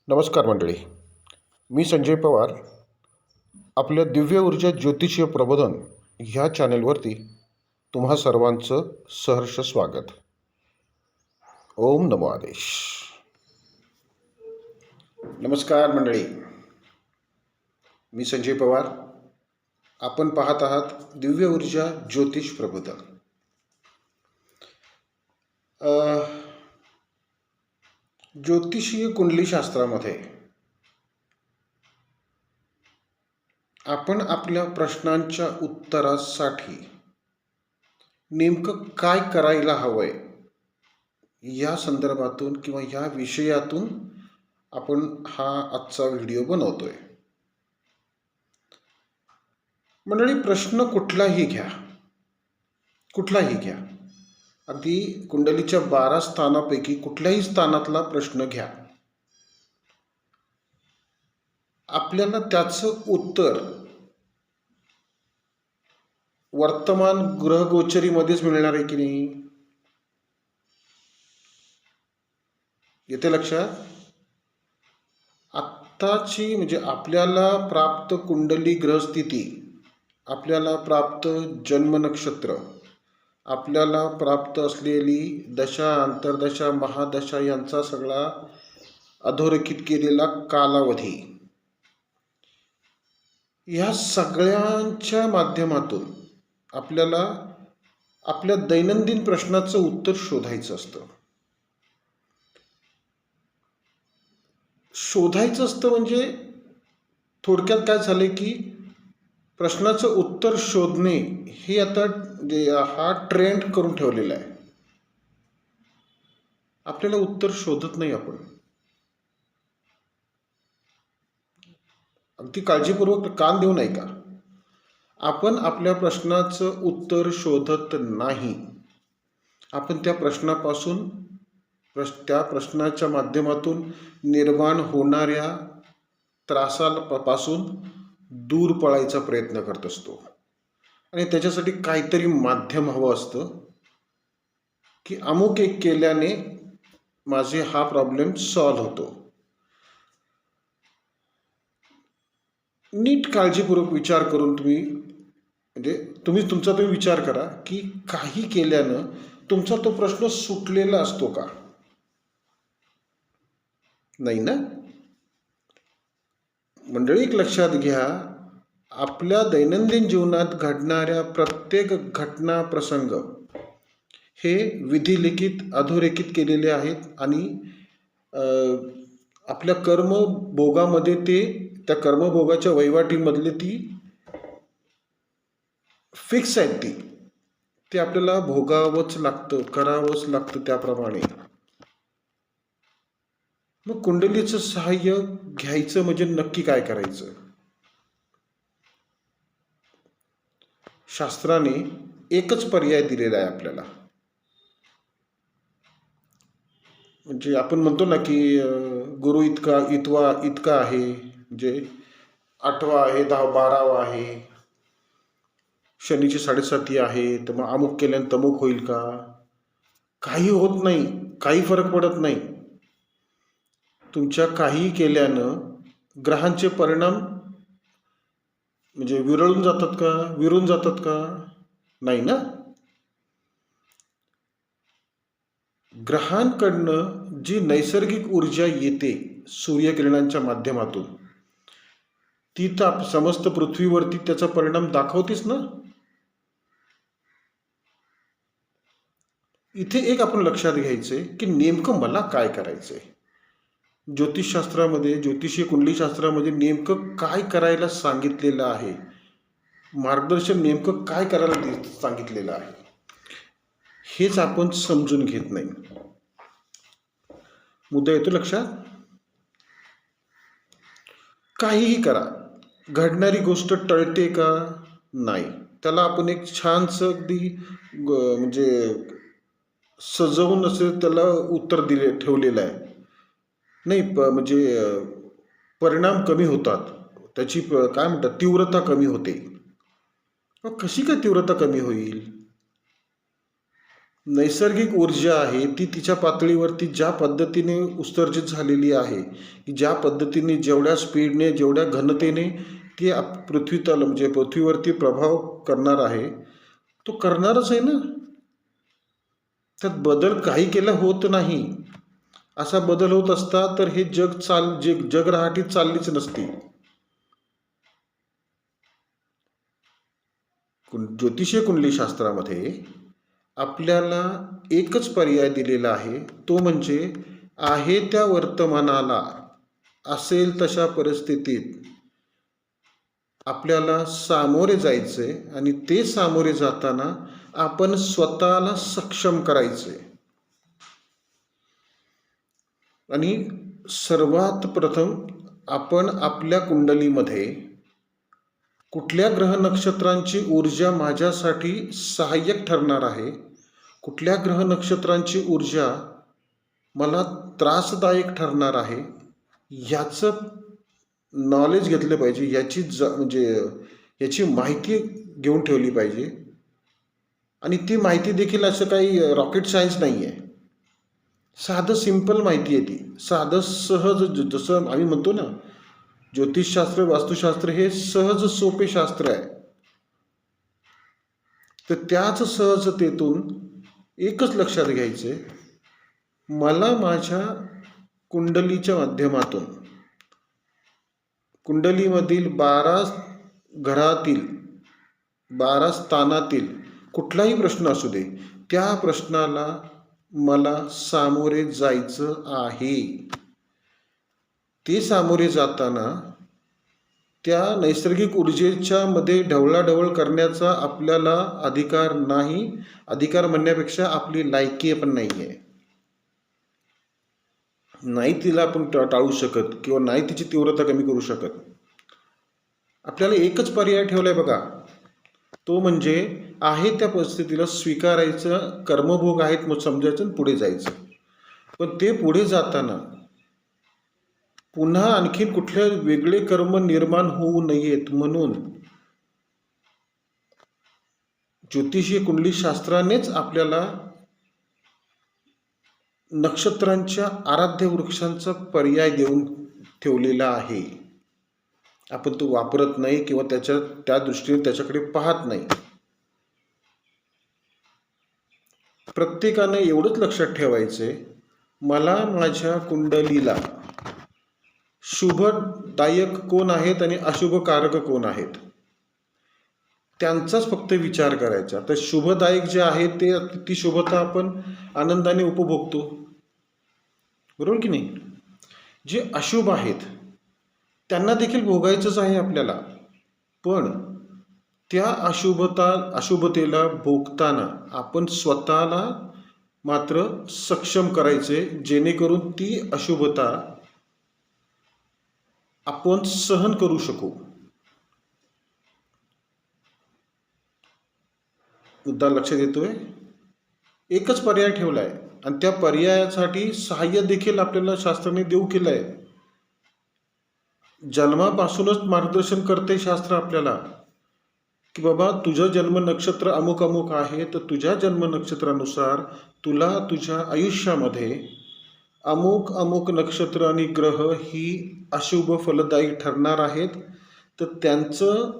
नमस्कार मंडळी. मी संजय पवार. आपल्या दिव्य ऊर्जा ज्योतिषीय प्रबोधन ह्या चॅनेलवरती तुम्हा सर्वांचं सहर्ष स्वागत. ओम नमो आदेश. नमस्कार मंडळी, मी संजय पवार. आपण पाहत आहात दिव्य ऊर्जा ज्योतिष प्रबोधन. ज्योतिषीय कुंडलीशास्त्रामध्ये आपण आपल्या प्रश्नांच्या उत्तरासाठी नेमकं काय करायला हवंय या संदर्भातून किंवा ह्या विषयातून आपण हा आजचा व्हिडिओ बनवतोय. मंडळी, प्रश्न कुठलाही घ्या, अगदी कुंडलीच्या 12 स्थानापैकी कुठल्याही स्थानातला प्रश्न घ्या, आपल्याला त्याचं उत्तर वर्तमान ग्रहगोचरीमध्येच मिळणार आहे की नाही? येते लक्षात? आत्ताची म्हणजे आपल्याला प्राप्त कुंडली ग्रहस्थिती, आपल्याला प्राप्त जन्म नक्षत्र, आपल्याला प्राप्त असलेली दशा, अंतर्दशा, महादशा यांचा सगळा अधोरेखित केलेला कालावधी, या सगळ्यांच्या माध्यमातून आपल्याला आपल्या दैनंदिन प्रश्नाचं उत्तर शोधायचं असतं. म्हणजे थोडक्यात काय झाले की प्रश्नाचं उत्तर शोधणे हे आता हा ट्रेंड करून ठेवलेला आहे. आपल्याला उत्तर शोधत नाही आपण. अगदी काळजीपूर्वक कान देऊ नये का? आपण आपल्या प्रश्नाचं उत्तर शोधत नाही. आपण त्या प्रश्नापासून, त्या प्रश्नाच्या माध्यमातून निर्माण होणाऱ्या त्रासापासून दूर पळायचा प्रयत्न करत असतो. आणि त्याच्यासाठी काहीतरी माध्यम हवं असतं की अमुक एक केल्याने माझे हा प्रॉब्लेम सॉल्व्ह होतो. नीट काळजीपूर्वक विचार करून तुम्ही तुमचा विचार करा की काही केल्यानं तुमचा तो प्रश्न सुटलेला असतो का? नाही ना मंडळी. एक लक्षात घ्या, आपल्या दैनंदिन जीवनात घडणाऱ्या प्रत्येक घटना, प्रसंग हे विधिलिखित, अधोरेखित केलेले आहेत आणि आपल्या कर्मभोगामध्ये त्या कर्मभोगाच्या वहिवाटीमधले ती फिक्स आहेत. ते आपल्याला भोगावंच लागतं, करावंच लागतं त्याप्रमाणे. मग कुंडलीचं सहाय्य घ्यायचं म्हणजे नक्की काय करायचं? शास्त्राने एकच पर्याय दिलेला आहे आपल्याला. म्हणजे आपण म्हणतो ना की गुरु इतका आहे, म्हणजे 8वा आहे, 12वा आहे, शनीची 7.5 आहे, तर मग अमुक केल्यानं तमुक होईल का? काही होत नाही, काही फरक पडत नाही. तुमच्या काही केल्यानं ग्रहांचे परिणाम म्हणजे विरून जातात का? नाही ना. ग्रहांकडनं जी नैसर्गिक ऊर्जा येते सूर्यकिरणांच्या माध्यमातून, ती तर समस्त पृथ्वीवरती त्याचा परिणाम दाखवतेच ना. इथे एक आपण लक्षात घ्यायचंय की नेमकं मला काय करायचंय. ज्योतिषशास्त्रामध्ये, ज्योतिषीय कुंडलीशास्त्रामध्ये नेमकं काय करायला सांगितलेलं आहे, मार्गदर्शन नेमकं काय करायला सांगितलेलं आहे, हेच आपण समजून घेत नाही. मुद्दा येतो लक्षात? काहीही करा, घडणारी गोष्ट टळते का? नाही. त्याला आपण एक छानसं अगदी म्हणजे सजवून असं त्याला उत्तर ठेवलेलं आहे. नाही म्हणजे परिणाम कमी होतात, त्याची काय म्हणतात, तीव्रता कमी होते. कशी काय तीव्रता कमी होईल? नैसर्गिक ऊर्जा आहे ती तिच्या पातळीवरती ज्या पद्धतीने उत्सर्जित झालेली आहे, की ज्या पद्धतीने जेवढ्या स्पीडने जेवढ्या घनतेने ती पृथ्वीतल म्हणजे पृथ्वीवरती प्रभाव करणार आहे, तो करणारच आहे ना. त्यात बदल काही केला होत नाही. असा बदल होत असता तर हे जगरहाटी चाललीच नसती. ज्योतिषीय कुंडली शास्त्रामध्ये आपल्याला एकच पर्याय दिलेला आहे, तो म्हणजे आहे त्या वर्तमानाला असेल तशा परिस्थितीत आपल्याला सामोरे जायचे आणि ते सामोरे जाताना आपण स्वतःला सक्षम करायचे. आणि सर्वात प्रथम आपण आपल्या कुंडलीमध्ये कुठल्या ग्रह नक्षत्रांची ऊर्जा माझ्यासाठी सहाय्यक ठरणार आहे, कुठल्या ग्रह नक्षत्रांची ऊर्जा मला त्रासदायक ठरणार आहे, ह्याचं नॉलेज घेतलं पाहिजे. म्हणजे याची माहिती घेऊन ठेवली पाहिजे. आणि ती माहिती देखील असं काही रॉकेट सायन्स नाही आहे. साधं सिंपल माहिती आहे ती. साधं सहज, जसं आम्ही म्हणतो ना, ज्योतिषशास्त्र वास्तुशास्त्र हे सहज सोपे शास्त्र आहे. तर त्याच सहजतेतून एकच लक्षात घ्यायचे, मला माझ्या कुंडलीच्या माध्यमातून कुंडलीमधील 12 घरातील 12 स्थानातील कुठलाही प्रश्न असू दे, त्या प्रश्नाला मला सामोरे जायचं आहे. ते सामोरे जाताना त्या नैसर्गिक ऊर्जेच्या मध्ये ढवळाढवळ करण्याचा आपल्याला अधिकार नाही. अधिकार म्हणण्यापेक्षा आपली लायकी पण नाही आहे. नाही तिला आपण टाळू शकत किंवा नाही तिची तीव्रता कमी करू शकत. आपल्याला एकच पर्याय ठेवलाय बघा, तो म्हणजे आहे त्या परिस्थितीला स्वीकारायचं, कर्मभोग आहेत मग समजायचं आणि पुढे जायचं. पण ते पुढे जाताना पुन्हा आणखीन कुठले वेगळे कर्म निर्माण होऊ नयेत म्हणून ज्योतिषीय कुंडली शास्त्रानेच आपल्याला नक्षत्रांच्या आराध्य वृक्षांचा पर्याय देऊन ठेवलेला आहे. आपण तो वापरत नाही किंवा त्या दृष्टीने त्याच्याकडे पाहत नाही. प्रत्येकाने एवढंच लक्षात ठेवायचे, मला माझ्या कुंडलीला शुभदायक कोण आहेत आणि अशुभकारक कोण आहेत त्यांचाच फक्त विचार करायचा. तर शुभदायक जे आहे ती शुभता आपण आनंदाने उपभोगतो, बरोबर की नाही. जे अशुभ आहेत त्यांना देखील भोगायचंच आहे आपल्याला, पण त्या अशुभतेला भोगताना आपण स्वतःला मात्र सक्षम करायचे, जेणेकरून ती अशुभता आपण सहन करू शकू. मुद्दा लक्षात येतोय. एकच पर्याय ठेवलाय आणि त्या पर्यायासाठी सहाय्य देखील आपल्याला शास्त्राने देऊ केलंय. जन्मापासूनच मार्गदर्शन करते शास्त्र आपल्याला, की बाबा तुझं जन्म नक्षत्र अमुक अमुक आहे, तर तुझ्या जन्म नक्षत्रानुसार तुला तुझ्या आयुष्यामध्ये अमुक अमुक नक्षत्र आणि ग्रह ही अशुभ फलदायी ठरणार आहेत. तर त्यांचं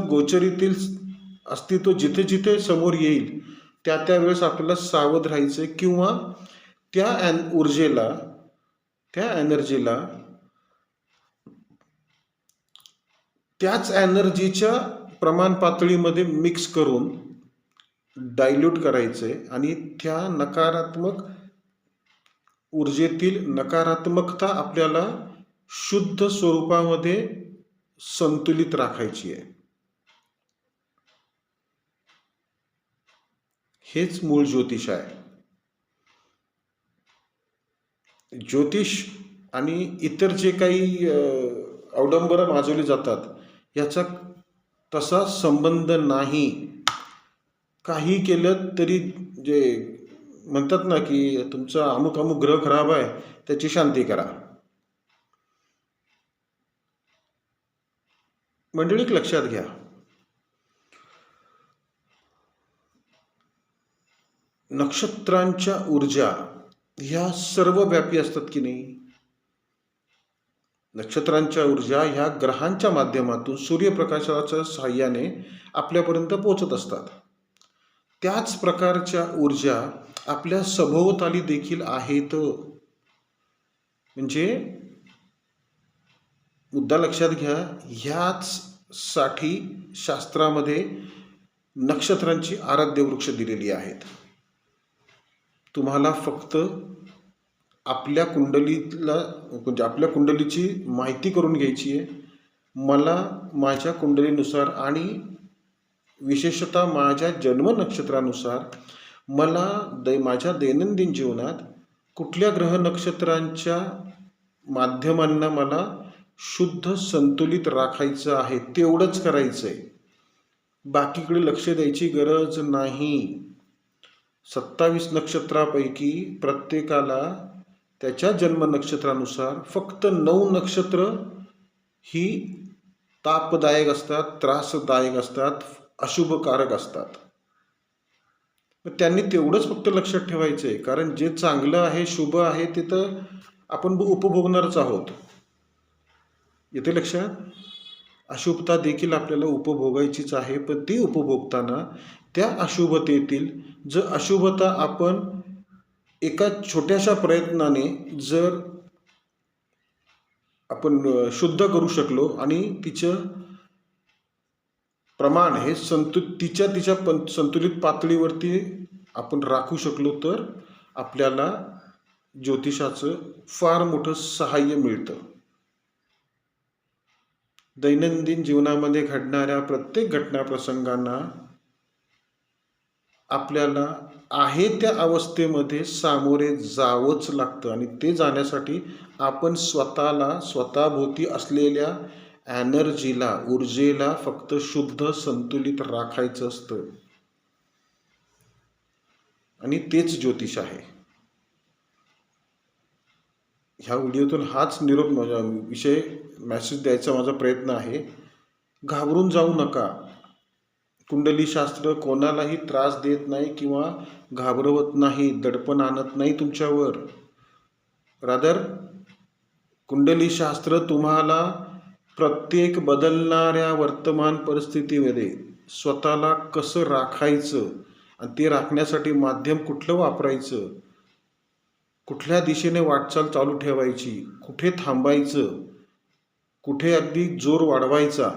गोचरीतील अस्तित्व जिथे जिथे समोर येईल त्या वेळेस आपल्याला सावध राहायचं किंवा त्या ऊर्जेला, त्या एनर्जीला त्याच एनर्जीच्या प्रमाण पातळीमध्ये मिक्स करून डायल्यूट करायचे आणि त्या नकारात्मक ऊर्जेतील नकारात्मकता आपल्याला शुद्ध स्वरूपामध्ये संतुलित राखायची आहे. हेच मूळ ज्योतिष आहे. ज्योतिष आणि इतर जे काही अवडंबरं माजवली जातात याचा तसा संबंध नाही. काही केलं तरी जे म्हणतात ना, की तुमचा अमुक अमुक ग्रह खराब आहे त्याची शांती करा. मंडळी लक्षात घ्या, नक्षत्रांच्या ऊर्जा ह्या सर्वव्यापी असतात की नाही. नक्षत्रांच्या ऊर्जा ह्या ग्रहांच्या माध्यमातून सूर्यप्रकाशाच्या साहाय्याने आपल्यापर्यंत पोहोचत असतात. त्याच प्रकारच्या ऊर्जा आपल्या सभोवताली देखील आहेत. म्हणजे मुद्दा लक्षात घ्या, ह्याच साठी शास्त्रामध्ये नक्षत्रांची आराध्य वृक्ष दिलेली आहेत. तुम्हाला फक्त आपल्या कुंडलीला म्हणजे आपल्या कुंडलीची माहिती करून घ्यायची आहे. मला माझ्या कुंडलीनुसार आणि विशेषतः माझ्या जन्म नक्षत्रानुसार मला माझ्या दैनंदिन जीवनात कुठल्या ग्रह नक्षत्रांच्या माध्यमांना मला शुद्ध संतुलित राखायचं आहे, तेवढंच करायचं आहे. बाकीकडे लक्ष द्यायची गरज नाही. 27 नक्षत्रापैकी प्रत्येकाला त्याच्या जन्म नक्षत्रानुसार फक्त 9 नक्षत्र ही तापदायक असतात, त्रासदायक असतात, अशुभकारक असतात. त्यांनी तेवढंच फक्त लक्षात ठेवायचं आहे, कारण जे चांगलं आहे, शुभ आहे, ते तर आपण उपभोगणारच आहोत. येते लक्षात. अशुभता देखील आपल्याला उपभोगायचीच आहे, पण ती उपभोगताना त्या अशुभतेतील जर अशुभता आपण एका छोट्याशा प्रयत्नाने जर आपण शुद्ध करू शकलो आणि तिचं प्रमाण हे तिच्या संतुलित पातळीवरती आपण राखू शकलो, तर आपल्याला ज्योतिषाचं फार मोठं सहाय्य मिळतं. दैनंदिन जीवनामध्ये घडणाऱ्या प्रत्येक घटना प्रसंगांना आपल्याला आहे त्या अवस्थेमध्ये सामोरे जावंच लागतं आणि ते जाण्यासाठी आपण स्वतःभोवती असलेल्या एनर्जीला, ऊर्जेला फक्त शुद्ध संतुलित राखायचं असतं आणि तेच ज्योतिष आहे. ह्या व्हिडिओतून हाच निरोप विषय मेसेज द्यायचा माझा प्रयत्न आहे. घाबरून जाऊ नका. कुंडलीशास्त्र कोणालाही त्रास देत नाही किंवा घाबरवत नाही, दडपण आणत नाही तुमच्यावर. रादर कुंडलीशास्त्र तुम्हाला प्रत्येक बदलणाऱ्या वर्तमान परिस्थितीमध्ये स्वतःला कसं राखायचं आणि ते राखण्यासाठी माध्यम कुठलं वापरायचं, कुठल्या दिशेने वाटचाल चालू ठेवायची, कुठे थांबायचं, कुठे अगदी जोर वाढवायचा,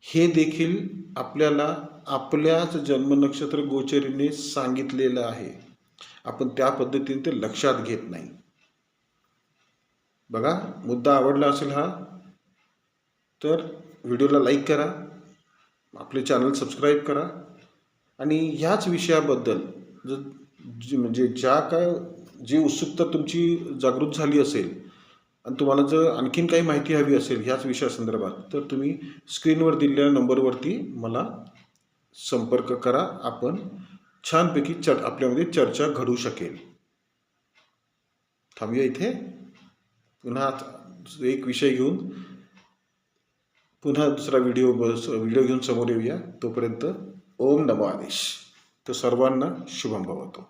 हे देखील आपल्याला आपल्याच जन्मनक्षत्र गोचरीने सांगितलेलं आहे. आपण त्या पद्धतीने ते लक्षात घेत नाही. बघा, मुद्दा आवडला असेल हा तर व्हिडिओला लाईक करा, आपले चॅनल सबस्क्राईब करा आणि ह्याच विषयाबद्दल म्हणजे जी उत्सुकता तुमची जागृत झाली असेल आणि तुम्हाला जर आणखीन काही माहिती हवी असेल ह्याच विषयासंदर्भात, तर तुम्ही स्क्रीनवर दिलेल्या नंबरवरती मला संपर्क करा. आपण छानपैकी आपल्यामध्ये चर्चा घडू शकेल. थांबूया इथे. पुन्हा एक विषय घेऊन पुन्हा दुसरा व्हिडिओ घेऊन समोर येऊया. तोपर्यंत ओम नमो आदेश. तर सर्वांना शुभम भवतो.